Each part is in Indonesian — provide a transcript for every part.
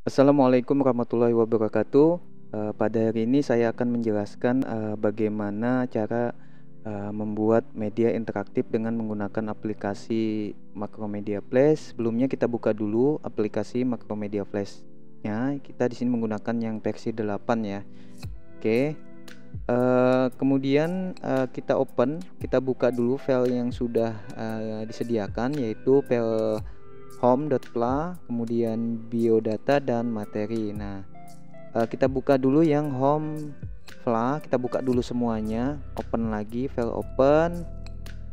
Assalamualaikum warahmatullahi wabarakatuh. Pada hari ini saya akan menjelaskan bagaimana cara membuat media interaktif dengan menggunakan aplikasi Macromedia Flash. Sebelumnya kita buka dulu aplikasi Macromedia Flash-nya. Kita di sini menggunakan yang versi 8 ya. Oke. Kemudian kita buka dulu file yang sudah disediakan, yaitu file home.pla, kemudian biodata dan materi. Nah, kita buka dulu yang home.pla, kita buka dulu semuanya, open lagi, file open,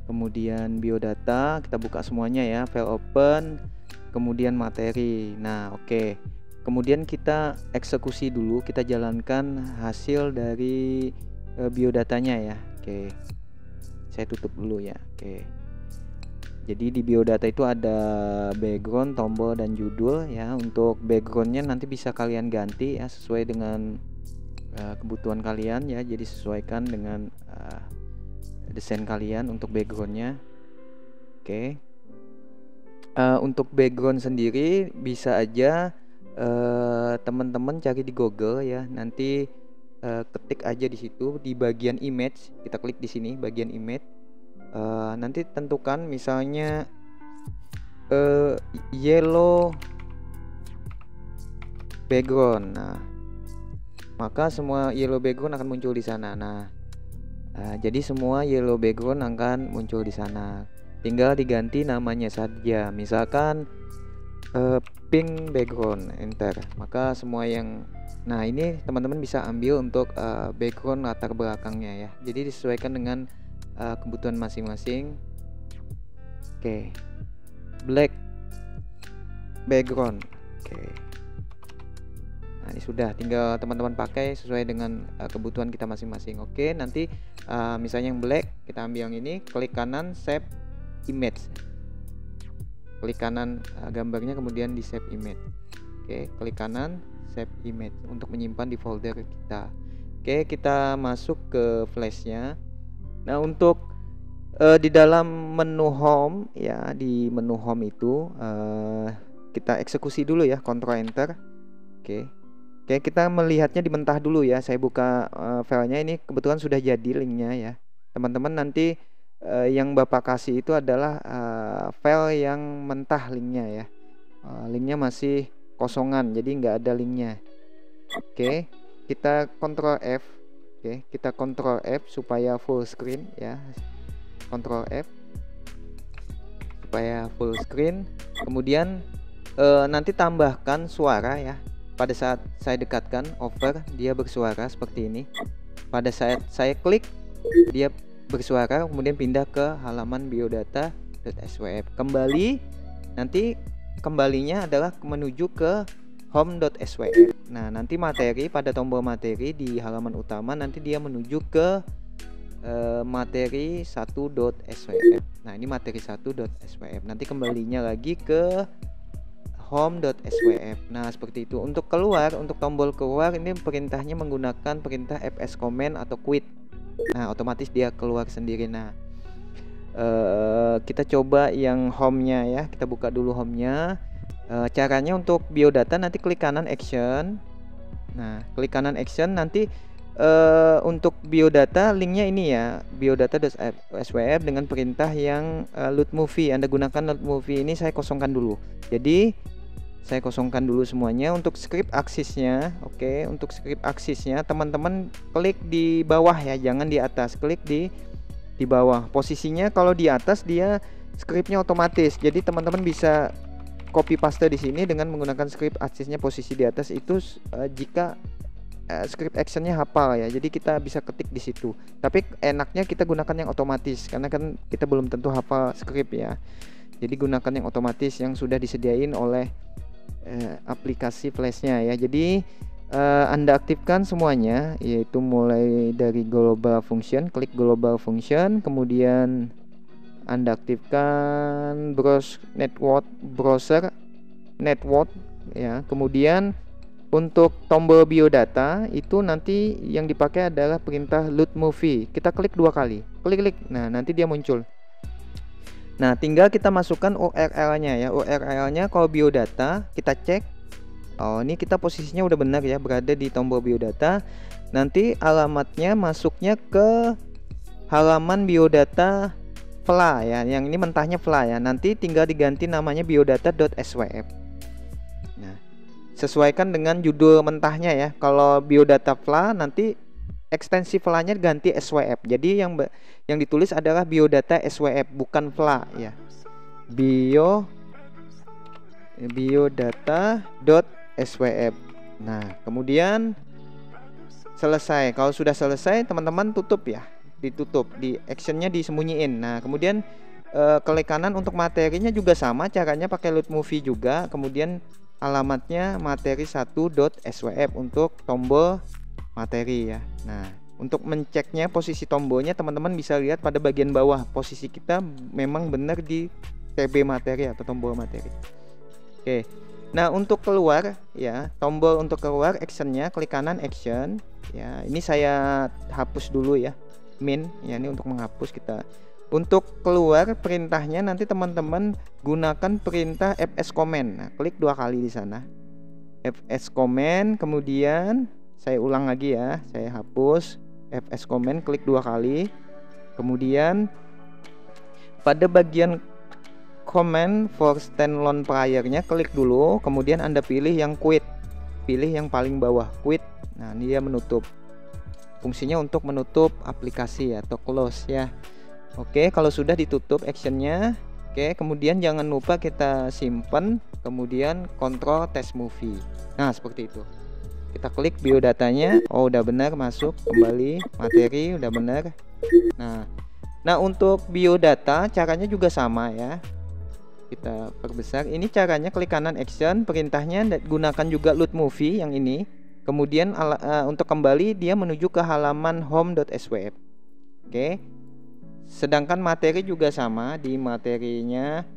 kemudian biodata, kita buka semuanya ya, file open, kemudian materi. Nah, oke. Kemudian kita eksekusi dulu, kita jalankan hasil dari biodatanya ya. Oke. Saya tutup dulu ya. Oke. Jadi di biodata itu ada background, tombol, dan judul ya. Untuk backgroundnya nanti bisa kalian ganti ya sesuai dengan kebutuhan kalian ya. Jadi sesuaikan dengan desain kalian untuk backgroundnya. Oke. Untuk background sendiri bisa aja teman-teman cari di Google ya. Nanti ketik aja di situ di bagian image. Kita klik di sini bagian image. Nanti tentukan misalnya yellow background. Nah, maka semua yellow background akan muncul di sana. Nah, jadi semua yellow background akan muncul di sana. Tinggal diganti namanya saja. Misalkan pink background, enter. Maka semua yang ini teman-teman bisa ambil untuk background latar belakangnya ya. Jadi disesuaikan dengan kebutuhan masing-masing. Oke. Black background. Oke. Nah, ini sudah, tinggal teman-teman pakai sesuai dengan kebutuhan kita masing-masing. Oke, nanti misalnya yang black, kita ambil yang ini, klik kanan save image. Klik kanan gambarnya, kemudian di save image. Oke, klik kanan save image untuk menyimpan di folder kita. Oke, kita masuk ke flashnya. Nah, untuk di dalam menu home ya, di menu home itu kita eksekusi dulu ya, Ctrl Enter. Oke, kita melihatnya di mentah dulu ya. Saya buka filenya, ini kebetulan sudah jadi linknya ya. Teman-teman nanti yang Bapak kasih itu adalah file yang mentah linknya ya. Linknya masih kosongan, jadi nggak ada linknya. Oke, kita Ctrl F. Oke, kita Ctrl F supaya full screen ya. Ctrl F supaya full screen. Kemudian nanti tambahkan suara ya. Pada saat saya dekatkan over, dia bersuara seperti ini. Pada saat saya klik, dia bersuara, kemudian pindah ke halaman biodata.swf. Kembali, nanti kembalinya adalah menuju ke home.swf. Nah, nanti materi, pada tombol materi di halaman utama, nanti dia menuju ke materi 1.swf. Nah, ini materi 1.swf. Nanti kembalinya lagi ke home.swf. Nah, seperti itu. Untuk keluar, untuk tombol keluar, ini perintahnya menggunakan perintah fs command atau quit. Nah, otomatis dia keluar sendiri. Nah, kita coba yang home-nya ya. Kita buka dulu home-nya. Caranya untuk biodata, nanti klik kanan action. Nah, klik kanan action, nanti untuk biodata linknya ini ya, biodata.swf dengan perintah yang load movie. Anda gunakan load movie ini, saya kosongkan dulu. Jadi saya kosongkan dulu semuanya. Untuk script aksisnya, oke, untuk script aksisnya teman-teman klik di bawah ya, jangan di atas. Klik di bawah. Posisinya kalau di atas dia scriptnya otomatis. Jadi teman-teman bisa copy paste di sini dengan menggunakan script aksisnya posisi di atas itu jika script actionnya hafal ya. Jadi kita bisa ketik di situ. Tapi enaknya kita gunakan yang otomatis karena kan kita belum tentu hafal script ya. Jadi gunakan yang otomatis yang sudah disediain oleh aplikasi flashnya ya. Jadi Anda aktifkan semuanya, yaitu mulai dari global function, klik global function, kemudian Anda aktifkan browser network ya. Kemudian untuk tombol biodata itu nanti yang dipakai adalah perintah load movie. Kita klik 2 kali, klik. Nah, nanti dia muncul. Nah, tinggal kita masukkan URL-nya ya. URL-nya kalau biodata kita cek Oh, ini kita posisinya udah benar ya, berada di tombol biodata. Nanti alamatnya masuknya ke halaman biodata VLA ya. Yang ini mentahnya VLA ya. Nanti tinggal diganti namanya biodata.swf. Nah, sesuaikan dengan judul mentahnya ya. Kalau biodata VLA nanti ekstensi VLA-nya ganti SWF. Jadi yang ditulis adalah biodata SWF, bukan VLA ya. Biodata.swf. Nah, kemudian selesai. Kalau sudah selesai, teman-teman tutup ya. Ditutup, di actionnya disembunyiin. Nah, kemudian klik kanan untuk materinya juga sama, caranya pakai load movie juga. Kemudian alamatnya materi1.swf untuk tombol materi ya. Nah, untuk menceknya posisi tombolnya, teman-teman bisa lihat pada bagian bawah. Posisi kita memang benar di TB materi atau tombol materi. Oke. Nah, untuk keluar ya, tombol untuk keluar actionnya klik kanan action ya. Ini saya hapus dulu ya, min ya, ini untuk menghapus kita. Untuk keluar perintahnya nanti teman-teman gunakan perintah fs command. Nah, klik 2 kali di sana. Fs command, kemudian saya ulang lagi ya, saya hapus fs command, klik 2 kali. Kemudian pada bagian command for standalone prior-nya klik dulu, kemudian Anda pilih yang quit. Pilih yang paling bawah, quit. Nah, ini dia menutup. Fungsinya untuk menutup aplikasi atau close ya. Oke, kalau sudah ditutup actionnya, oke, kemudian jangan lupa kita simpan, kemudian kontrol test movie. Nah, seperti itu. Kita klik biodatanya. Oh, udah benar masuk, kembali materi udah benar. Nah, untuk biodata caranya juga sama ya. Kita perbesar. Ini caranya klik kanan action, perintahnya gunakan juga load movie yang ini. Kemudian untuk kembali dia menuju ke halaman home.swf. Oke. Sedangkan materi juga sama, di materinya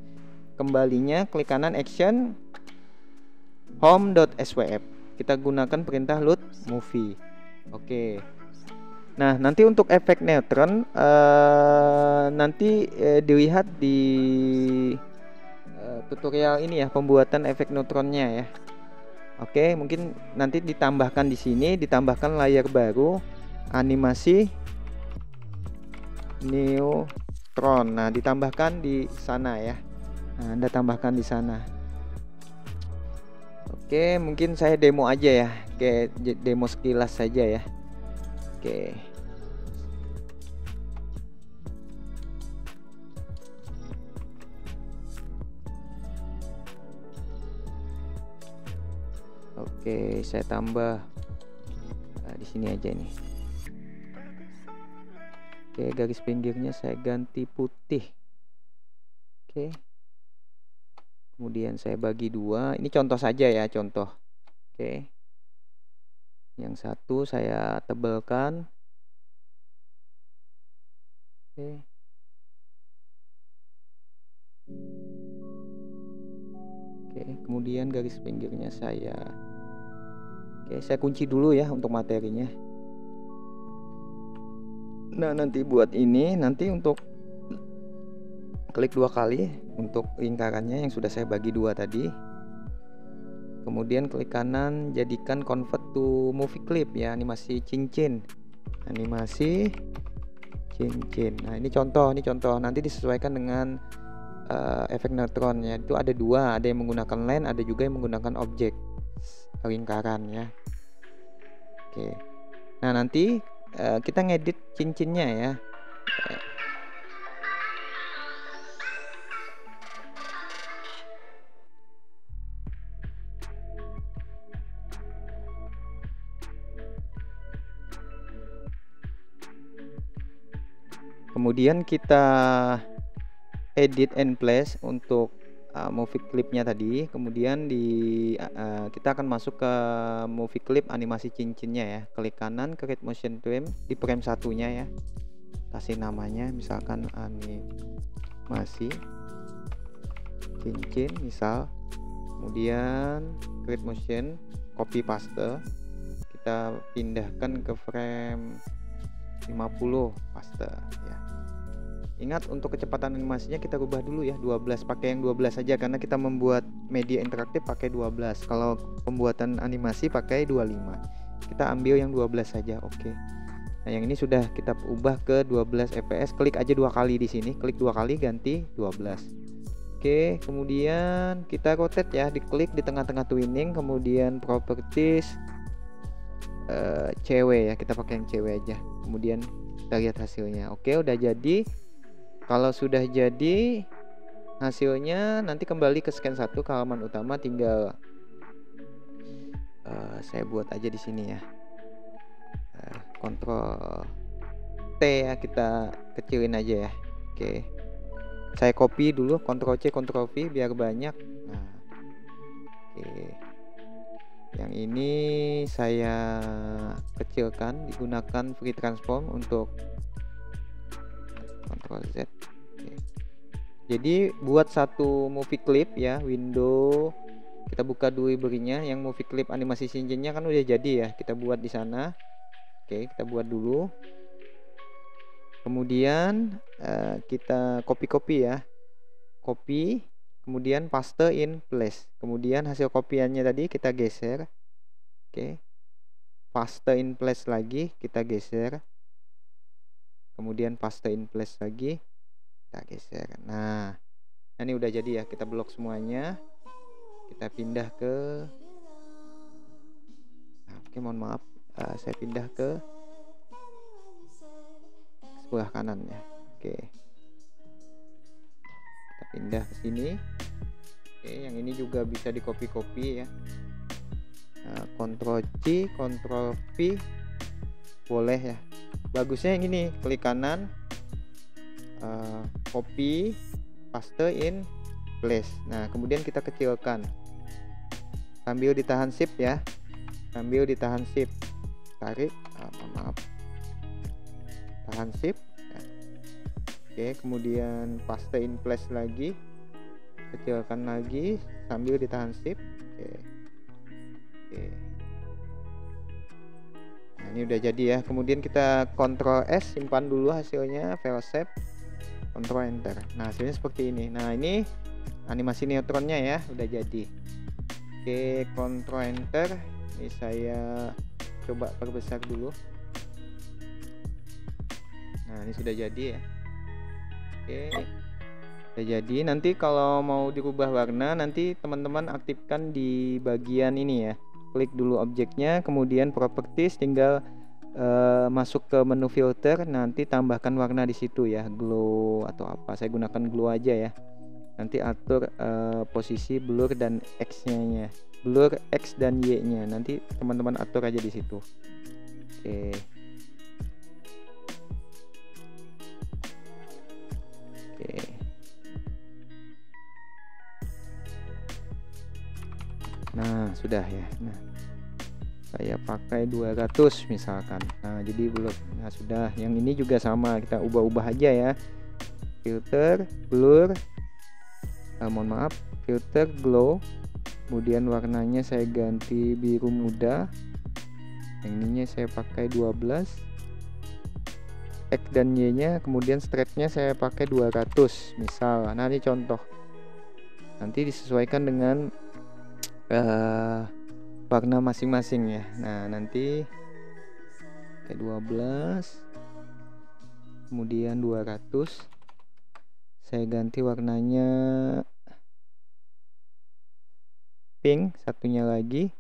kembalinya klik kanan action home.swf. Kita gunakan perintah load movie. Oke. Nah, nanti untuk efek neutron nanti dilihat di tutorial ini ya, pembuatan efek neutronnya ya. Oke, mungkin nanti ditambahkan di sini, ditambahkan layar baru animasi neutron. Nah, ditambahkan di sana ya. Nah, Anda tambahkan di sana. Oke, mungkin saya demo aja ya, kayak demo sekilas saja ya. Oke. Oke, saya tambah di sini aja nih. Oke, garis pinggirnya saya ganti putih. Oke. Kemudian saya bagi 2. Ini contoh saja ya, contoh. Oke. Yang satu saya tebalkan. Oke. Oke, kemudian garis pinggirnya saya kunci dulu ya untuk materinya. Nah, nanti buat ini, nanti untuk klik 2 kali untuk lingkarannya yang sudah saya bagi 2 tadi. Kemudian klik kanan, jadikan convert to movie clip ya, animasi cincin. Animasi cincin. Nah, ini contoh. Nanti disesuaikan dengan efek neutron ya. Itu ada 2, ada yang menggunakan line, ada juga yang menggunakan objek lingkaran ya. Oke. Nah, nanti kita ngedit cincinnya ya. Kemudian kita edit and place untuk movie clipnya tadi. Kemudian kita akan masuk ke movie clip animasi cincinnya ya. Klik kanan, create motion frame di frame satunya ya. Kasih namanya misalkan animasi cincin misal. Kemudian create motion, copy paste. Kita pindahkan ke frame 50 paste ya. Ingat untuk kecepatan animasinya kita rubah dulu ya 12, pakai yang 12 saja karena kita membuat media interaktif pakai 12. Kalau pembuatan animasi pakai 25. Kita ambil yang 12 saja. Oke. Nah, yang ini sudah kita ubah ke 12 fps. Klik aja 2 kali di sini, klik 2 kali ganti 12. Oke, kemudian kita rotate ya, diklik di tengah-tengah twinning, kemudian properties cewek ya, kita pakai yang cewek aja. Kemudian kita lihat hasilnya. Oke, udah jadi. Kalau sudah jadi hasilnya, nanti kembali ke scan 1 ke halaman utama, tinggal saya buat aja di sini ya. Ctrl T ya, kita kecilin aja ya. Oke. Saya copy dulu, Ctrl C Ctrl V biar banyak. Nah. Oke. Yang ini saya kecilkan, digunakan free transform untuk Ctrl Z. Oke. Jadi buat satu movie clip ya, window kita buka dulu berinya, yang movie clip animasi Shingen-nya kan udah jadi ya, kita buat di sana. Oke, kita buat dulu. Kemudian kita copy ya, copy, kemudian paste in place. Kemudian hasil kopiannya tadi kita geser. Oke, paste in place lagi, kita geser. Kemudian paste in place lagi, kita geser. Nah, ini udah jadi ya, kita blok semuanya. Kita pindah ke oke, mohon maaf, saya pindah ke sebelah kanan ya. Oke, kita pindah ke sini. Oke, yang ini juga bisa di copy ya. Ctrl C Ctrl V boleh ya. Bagusnya yang ini, klik kanan, copy, paste in place. Nah, kemudian kita kecilkan, sambil ditahan shift ya, sambil ditahan shift, tarik, maaf, tahan shift ya. Oke, kemudian paste in place lagi, kecilkan lagi sambil ditahan shift. Oke. Nah, ini udah jadi ya. Kemudian kita Ctrl S, simpan dulu hasilnya, file save, Ctrl enter. Nah, hasilnya seperti ini. Nah, ini animasi neutronnya ya, udah jadi. Oke, Ctrl enter. Ini saya coba perbesar dulu. Nah, ini sudah jadi ya. Oke, sudah jadi. Nanti kalau mau dirubah warna, nanti teman-teman aktifkan di bagian ini ya. Klik dulu objeknya, kemudian properties, tinggal masuk ke menu filter, nanti tambahkan warna di situ ya, glow atau apa. Saya gunakan glow aja ya. Nanti atur posisi blur dan X-nya, blur X dan Y-nya. Nanti teman-teman atur aja di situ. Oke. Oke. Nah, sudah ya. Nah, saya pakai 200 misalkan. Nah, jadi belum. Nah, sudah. Yang ini juga sama, kita ubah-ubah aja ya. Filter, blur, mohon maaf, filter, glow. Kemudian warnanya saya ganti biru muda. Yang ininya saya pakai 12. X dan Y nya, kemudian stretch-nya saya pakai 200 misal. Nah, ini contoh. Nanti disesuaikan dengan warna masing-masing ya. Nah, nanti ke 12, kemudian 200, saya ganti warnanya pink, satunya lagi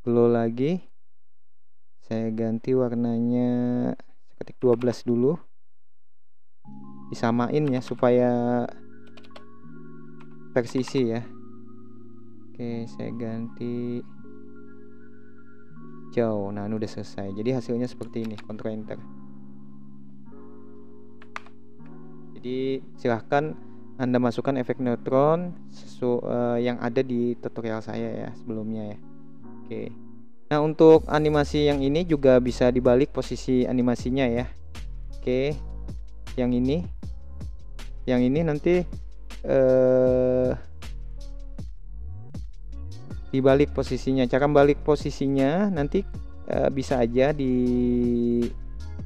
glow lagi, saya ganti warnanya, saya ketik 12 dulu, disamain ya supaya tersisi ya. Oke, saya ganti hijau. Nah, ini udah selesai. Jadi hasilnya seperti ini. Ctrl enter. Jadi silahkan Anda masukkan efek neutron yang ada di tutorial saya ya sebelumnya ya. Oke. Nah, untuk animasi yang ini juga bisa dibalik posisi animasinya ya. Oke. Yang ini nanti dibalik posisinya. Cara balik posisinya nanti bisa aja di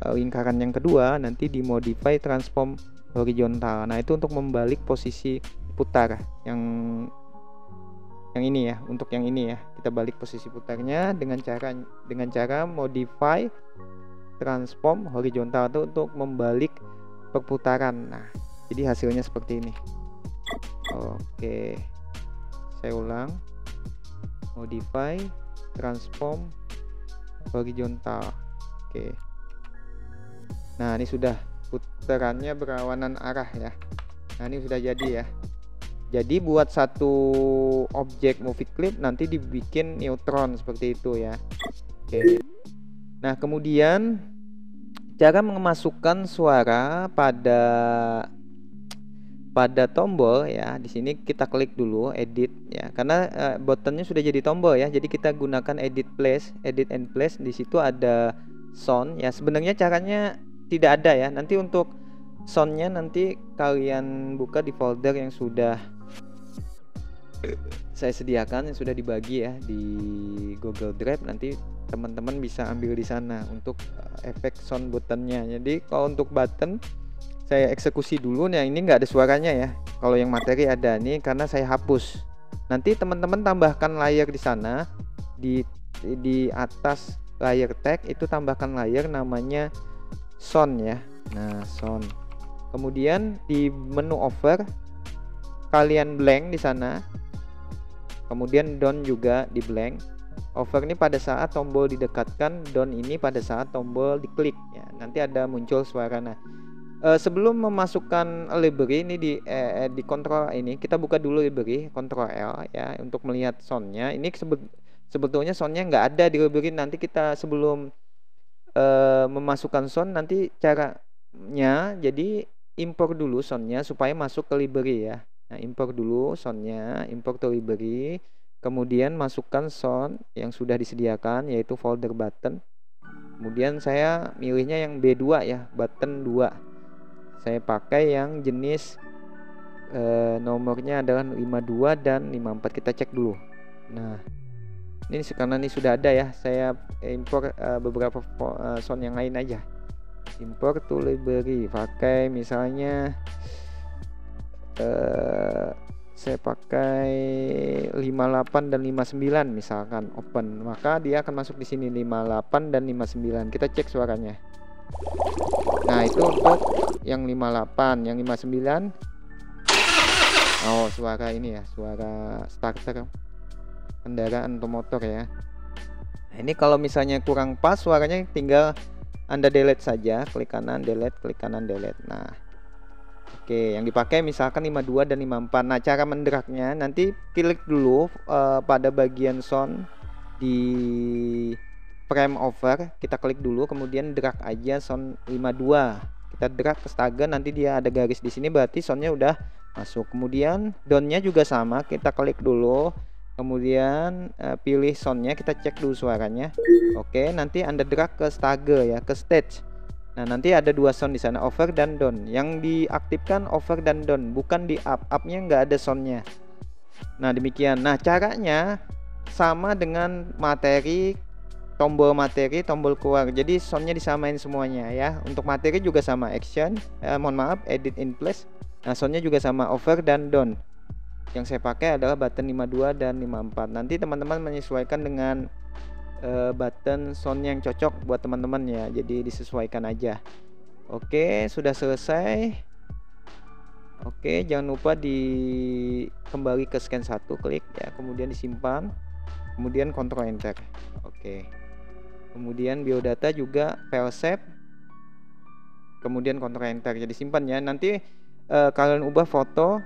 lingkaran yang kedua nanti di modify transform horizontal. Nah, itu untuk membalik posisi putar yang ini ya. Untuk yang ini ya, kita balik posisi putarnya dengan cara modify transform horizontal itu untuk membalik perputaran. Nah, jadi hasilnya seperti ini. Oke, saya ulang, modify transform horizontal. Oke, nah ini sudah putarannya berlawanan arah ya. Nah, ini sudah jadi ya. Jadi buat satu objek movie clip nanti dibikin neutron seperti itu ya. Oke. Nah, kemudian cara memasukkan suara pada tombol ya. Di sini kita klik dulu edit ya. Karena buttonnya sudah jadi tombol ya. Jadi kita gunakan edit and place. Di situ ada sound ya. Sebenarnya caranya tidak ada ya. Nanti untuk soundnya nanti kalian buka di folder yang sudah saya sediakan, yang sudah dibagi ya di Google Drive. Nanti teman-teman bisa ambil di sana untuk efek sound buttonnya. Jadi kalau untuk button saya eksekusi dulu. Nah, ini nggak ada suaranya ya. Kalau yang materi ada nih, karena saya hapus. Nanti teman-teman tambahkan layer di sana, di atas layer tag itu tambahkan layer namanya sound ya. Nah, sound. Kemudian di menu over kalian blank di sana. Kemudian down juga di blank. Over ini pada saat tombol didekatkan, down ini pada saat tombol diklik ya. Nanti ada muncul suara. Nah, sebelum memasukkan library ini di kontrol ini, kita buka dulu library, Ctrl L ya untuk melihat soundnya. Ini sebetulnya soundnya nggak ada di library. Nanti kita sebelum memasukkan sound, nanti caranya jadi import dulu soundnya supaya masuk ke library ya. Nah, import dulu soundnya, import to library, kemudian masukkan sound yang sudah disediakan yaitu folder button. Kemudian saya milihnya yang B2 ya, button 2. Saya pakai yang jenis nomornya adalah 52 dan 54. Kita cek dulu. Nah, ini karena ini sudah ada ya, saya import beberapa sound yang lain aja. Import to library, pakai misalnya saya pakai 58 dan 59 misalkan, open, maka dia akan masuk di sini 58 dan 59. Kita cek suaranya. Nah, itu untuk yang 58, yang 59. Oh, suara ini ya, suara starter kendaraan atau motor ya. Nah, ini kalau misalnya kurang pas suaranya, tinggal Anda delete saja, klik kanan delete, klik kanan delete. Nah, oke, yang dipakai misalkan 52 dan 54. Nah, cara mendragnya nanti klik dulu pada bagian sound di frame over, kita klik dulu, kemudian drag aja sound 52. Kita drag ke stagger, nanti dia ada garis di sini, berarti soundnya udah masuk. Kemudian downnya juga sama, kita klik dulu, kemudian pilih soundnya, kita cek dulu suaranya. Oke, nanti Anda drag ke stagger ya, ke stage. Nah, nanti ada dua sound di sana, over dan down. Yang diaktifkan over dan down, bukan di up. Up-nya nggak ada soundnya. Nah, demikian. Nah, caranya sama dengan materi, tombol materi, tombol keluar. Jadi soundnya disamain semuanya ya. Untuk materi juga sama, action, edit in place. Nah, soundnya juga sama, over dan down. Yang saya pakai adalah button 52 dan 54. Nanti teman-teman menyesuaikan dengan button sound yang cocok buat teman-teman ya, jadi disesuaikan aja. Oke, sudah selesai. Oke, jangan lupa kembali ke scan 1, klik ya, kemudian disimpan, kemudian Ctrl Enter. Oke, kemudian biodata juga file save, kemudian Ctrl Enter, jadi simpan ya. Nanti kalian ubah foto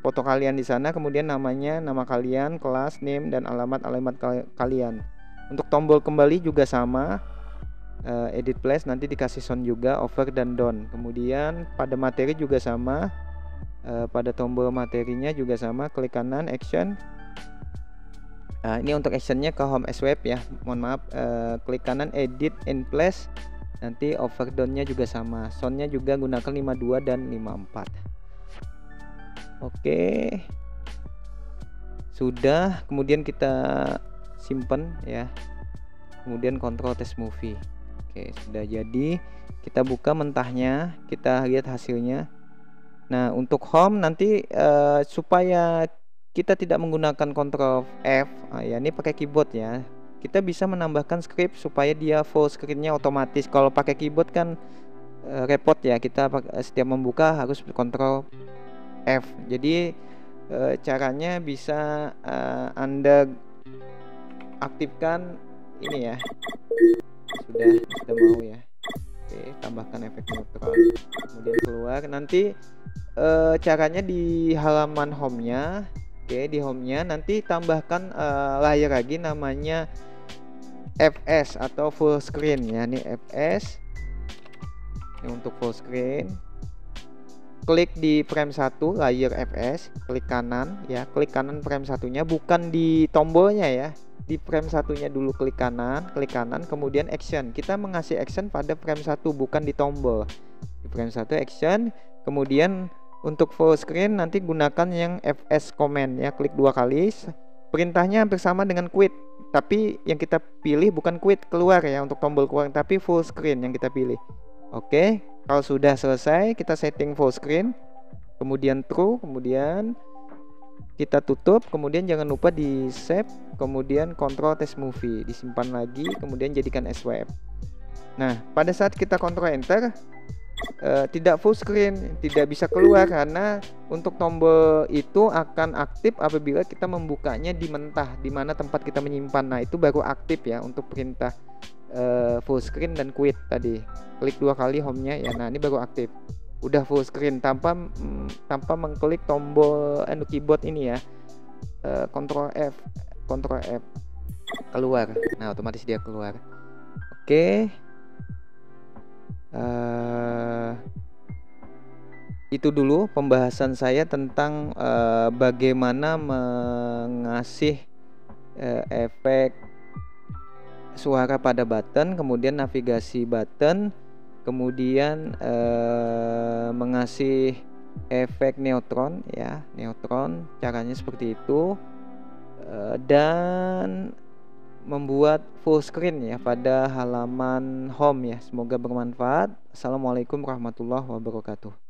kalian di sana, kemudian namanya, nama kalian, kelas, name, dan alamat kalian. Untuk tombol kembali juga sama, edit place, nanti dikasih sound juga, over dan down. Kemudian pada materi juga sama, pada tombol materinya juga sama, klik kanan action. Nah, ini untuk actionnya ke home swipe ya, mohon maaf, klik kanan edit in place, nanti over downnya juga sama, soundnya juga gunakan 52 dan 54. Oke, sudah. Kemudian kita simpan ya, kemudian kontrol test movie. Oke, sudah jadi. Kita buka mentahnya, kita lihat hasilnya. Nah, untuk home nanti supaya kita tidak menggunakan Ctrl F, ya ini pakai keyboard ya. Kita bisa menambahkan script supaya dia full screen-nya otomatis. Kalau pakai keyboard kan repot ya, kita setiap membuka harus Ctrl F. Jadi caranya bisa Anda aktifkan ini ya. Sudah mau ya. Oke, tambahkan efek neutral, kemudian keluar. Nanti caranya di halaman home-nya. Oke, di home-nya nanti tambahkan layar lagi namanya FS atau full screen ya. Ini FS. Ini untuk full screen. Klik di frame 1 layar FS, klik kanan ya, klik kanan frame satunya, bukan di tombolnya ya. Di frame satunya dulu klik kanan, kemudian action. Kita mengasih action pada frame 1, bukan di tombol. Di frame 1 action, kemudian untuk full screen nanti gunakan yang FS command ya, klik 2 kali. Perintahnya hampir sama dengan quit, tapi yang kita pilih bukan quit keluar ya untuk tombol keluar, tapi full screen yang kita pilih. Oke, kalau sudah selesai kita setting full screen, kemudian true, kemudian kita tutup, kemudian jangan lupa di save, kemudian kontrol test movie, disimpan lagi, kemudian jadikan as web. Nah, pada saat kita kontrol enter, tidak full screen, tidak bisa keluar karena untuk tombol itu akan aktif apabila kita membukanya di mentah, di mana tempat kita menyimpan. Nah, itu baru aktif ya untuk perintah full screen dan quit tadi. Klik 2 kali home-nya ya. Nah, ini baru aktif. Udah full screen tanpa mengklik tombol keyboard ini ya. Ctrl F keluar. Nah, otomatis dia keluar. Oke. Itu dulu pembahasan saya tentang bagaimana mengasih efek suara pada button, kemudian navigasi button, kemudian mengasih efek neutron ya, neutron, caranya seperti itu, dan membuat full screen ya pada halaman home ya. Semoga bermanfaat. Assalamualaikum warahmatullahi wabarakatuh.